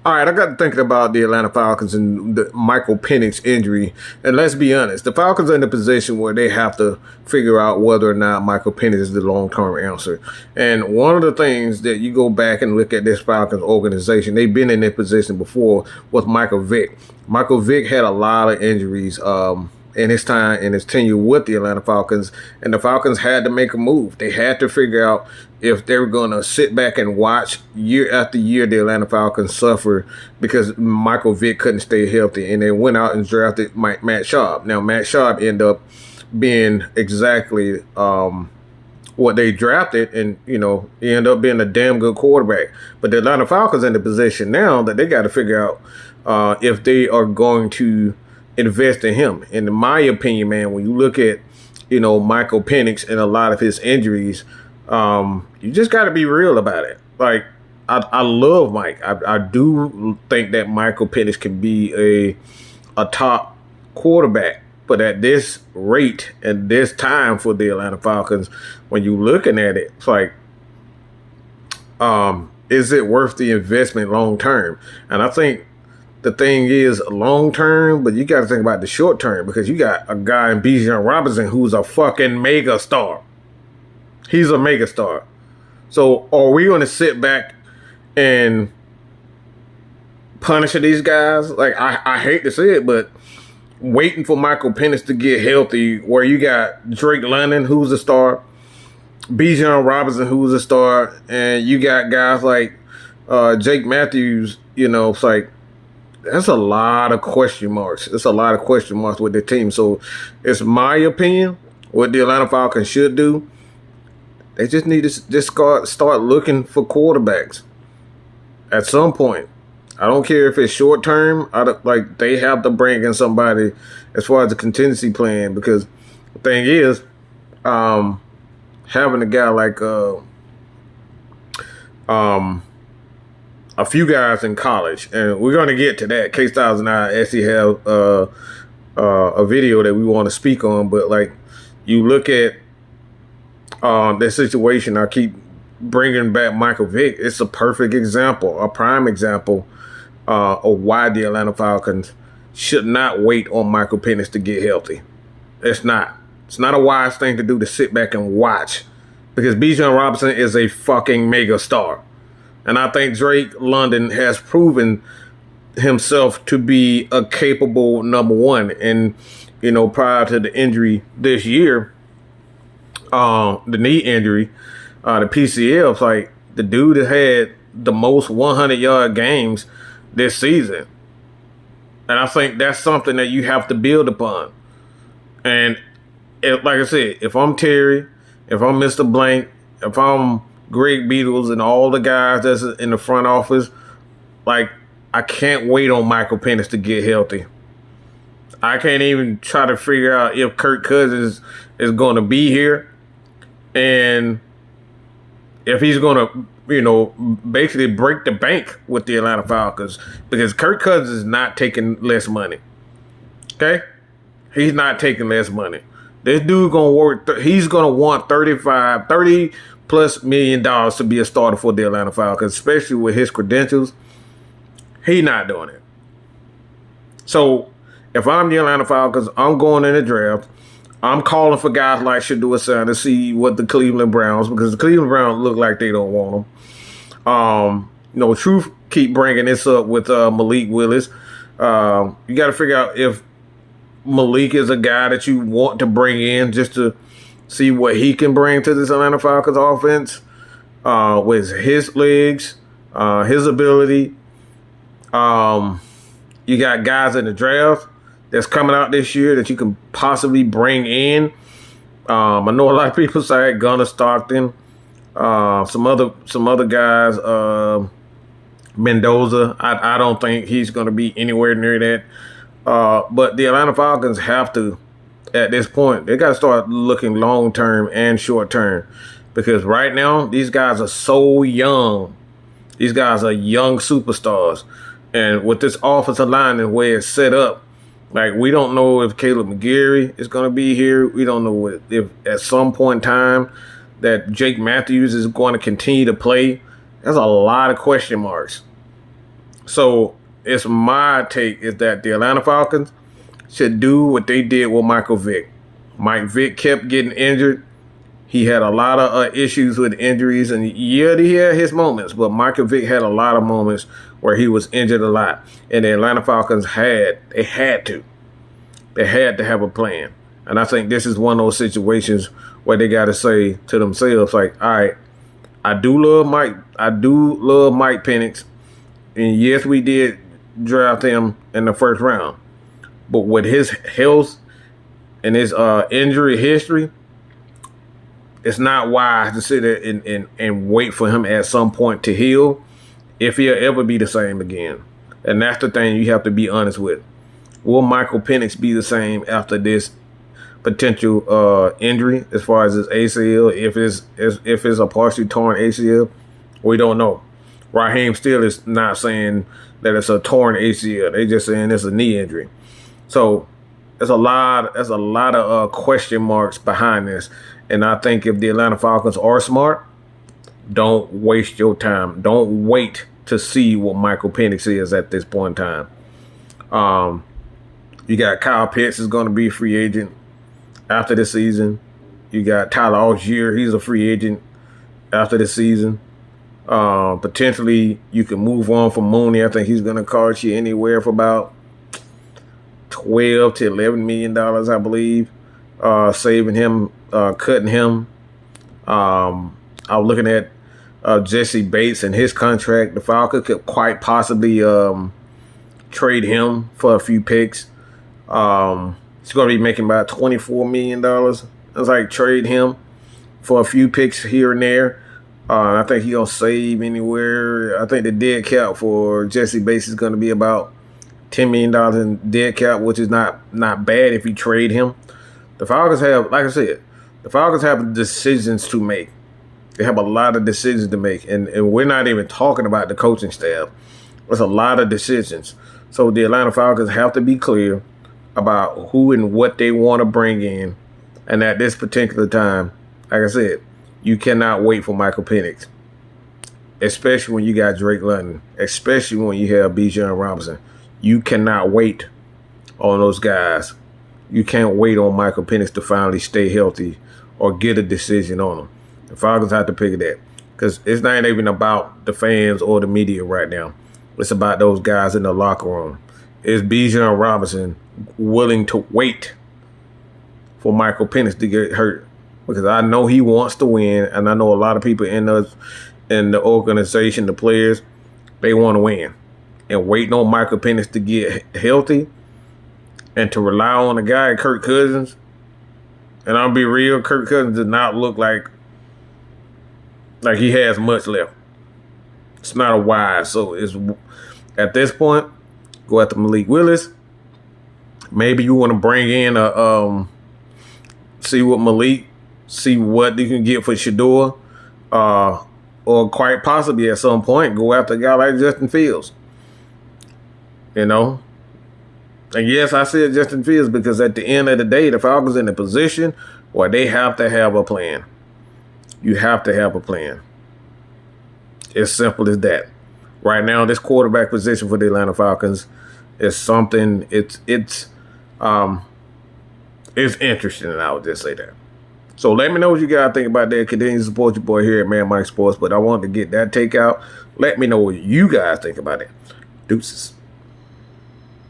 All right, I got thinking about the Atlanta Falcons and the Michael Penix injury. And let's be honest, the Falcons are in a position where they have to figure out whether or not Michael Penix is the long-term answer. And one of the things that you go back and look at this Falcons organization, they've been in that position before with Michael Vick. Michael Vick had a lot of injuries in his time in his tenure with the Atlanta Falcons, and the Falcons had to make a move. They had to figure out if they were going to sit back and watch year after year the Atlanta Falcons suffer because Michael Vick couldn't stay healthy, and they went out and drafted Matt Schaub. Now, Matt Schaub ended up being exactly what they drafted, and he ended up being a damn good quarterback. But the Atlanta Falcons in the position now that they got to figure out if they are going to invest in him. And in my opinion, man, when you look at, Michael Penix and a lot of his injuries, you just got to be real about it. Like, I love Mike. I do think that Michael Penix can be a top quarterback. But at this rate and this time for the Atlanta Falcons, when you're looking at it, it's like, is it worth the investment long term? And I think the thing is long term, but you got to think about the short term because you got a guy in Bijan Robinson who's a fucking mega star. He's a mega star. So are we going to sit back and punish these guys? Like, I hate to say it, but waiting for Michael Penix to get healthy, where you got Drake London, who's a star, Bijan Robinson, who's a star, and you got guys like Jake Matthews, it's like, that's a lot of question marks. It's a lot of question marks with the team. So it's my opinion, what the Atlanta Falcons should do, they just need to just start looking for quarterbacks at some point. I don't care if it's short term. They have to bring in somebody as far as the contingency plan, because the thing is, having a guy like a few guys in college, and we're going to get to that. K-Styles and I actually have a video that we want to speak on, but like, you look at that situation, I keep bringing back Michael Vick. It's a perfect example, a prime example of why the Atlanta Falcons should not wait on Michael Penix to get healthy. It's not a wise thing to do, to sit back and watch, because Bijan Robinson is a fucking mega star. And I think Drake London has proven himself to be a capable number one. And, prior to the injury this year, the knee injury, the PCL, it's like the dude had the most 100-yard games this season. And I think that's something that you have to build upon. And like I said, if I'm Terry, if I'm Mr. Blank, if I'm Greg Beatles and all the guys that's in the front office, like, I can't wait on Michael Penix to get healthy. I can't even try to figure out if Kirk Cousins is going to be here and if he's going to, basically break the bank with the Atlanta Falcons, because Kirk Cousins is not taking less money. Okay? He's not taking less money. This dude going to work. He's going to want $30+ million to be a starter for the Atlanta Falcons, especially with his credentials. He's not doing it. So if I'm the Atlanta Falcons, I'm going in the draft. I'm calling for guys like Shedeur Sanders to see what the Cleveland Browns, because the Cleveland Browns look like they don't want them. Truth keep bringing this up with Malik Willis. You got to figure out if Malik is a guy that you want to bring in just to see what he can bring to this Atlanta Falcons offense with his legs, his ability. You got guys in the draft that's coming out this year that you can possibly bring in. I know a lot of people say Gunnar Stockton, some other guys, Mendoza. I don't think he's going to be anywhere near that. But the Atlanta Falcons have to, at this point, they got to start looking long term and short term, because right now these guys are so young. These guys are young superstars, and with this offensive line and the way it's set up, like, we don't know if Caleb McGarry is going to be here. We don't know if at some point in time that Jake Matthews is going to continue to play. There's a lot of question marks. So it's my take is that the Atlanta Falcons should do what they did with Michael Vick. Mike Vick kept getting injured. He had a lot of issues with injuries, and yeah, he had his moments, but Michael Vick had a lot of moments where he was injured a lot. And the Atlanta Falcons had to have a plan. And I think this is one of those situations where they got to say to themselves, like, all right, I do love Mike Penix. And yes, we did draft him in the first round. But with his health and his injury history, it's not wise to sit there and wait for him at some point to heal if he'll ever be the same again. And that's the thing you have to be honest with. Will Michael Penix be the same after this potential injury as far as his ACL? If it's a partially torn ACL, we don't know. Raheem still is not saying that it's a torn ACL. They just saying it's a knee injury. So there's a lot of question marks behind this. And I think if the Atlanta Falcons are smart, don't waste your time. Don't wait to see what Michael Penix is at this point in time. You got Kyle Pitts is going to be a free agent after the season. You got Tyler Algier. He's a free agent after the season. Potentially, you can move on from Mooney. I think he's going to cost you anywhere for about $12 to $11 million, I believe. Saving him, cutting him. I was looking at Jesse Bates and his contract. The Falcons could quite possibly trade him for a few picks. He's going to be making about $24 million. It's like trade him for a few picks here and there. I think he's going to save anywhere. I think the dead cap for Jesse Bates is going to be about $10 million in dead cap, which is not bad if you trade him. The Falcons have, like I said, decisions to make. They have a lot of decisions to make. And we're not even talking about the coaching staff. There's a lot of decisions. So the Atlanta Falcons have to be clear about who and what they want to bring in. And at this particular time, like I said, you cannot wait for Michael Penix, especially when you got Drake London, especially when you have Bijan Robinson. You cannot wait on those guys. You can't wait on Michael Penix to finally stay healthy or get a decision on him. The Falcons have to pick that because it's not even about the fans or the media right now. It's about those guys in the locker room. Is Bijan Robinson willing to wait for Michael Penix to get hurt? Because I know he wants to win, and I know a lot of people in the organization, the players, they want to win. And waiting on Michael Penix to get healthy and to rely on a guy, Kirk Cousins, and I'll be real, Kirk Cousins does not look like he has much left. It's not a wise. So it's at this point, go after Malik Willis. Maybe you want to bring in see what you can get for Shador, or quite possibly at some point go after a guy like Justin Fields. You know? And yes, I said Justin Fields because at the end of the day, the Falcons in a position where they have to have a plan. You have to have a plan. It's simple as that. Right now, this quarterback position for the Atlanta Falcons is something. It's interesting, and I would just say that. So let me know what you guys think about that. Continue to support your boy here at Man Mike Sports. But I wanted to get that take out. Let me know what you guys think about it. Deuces.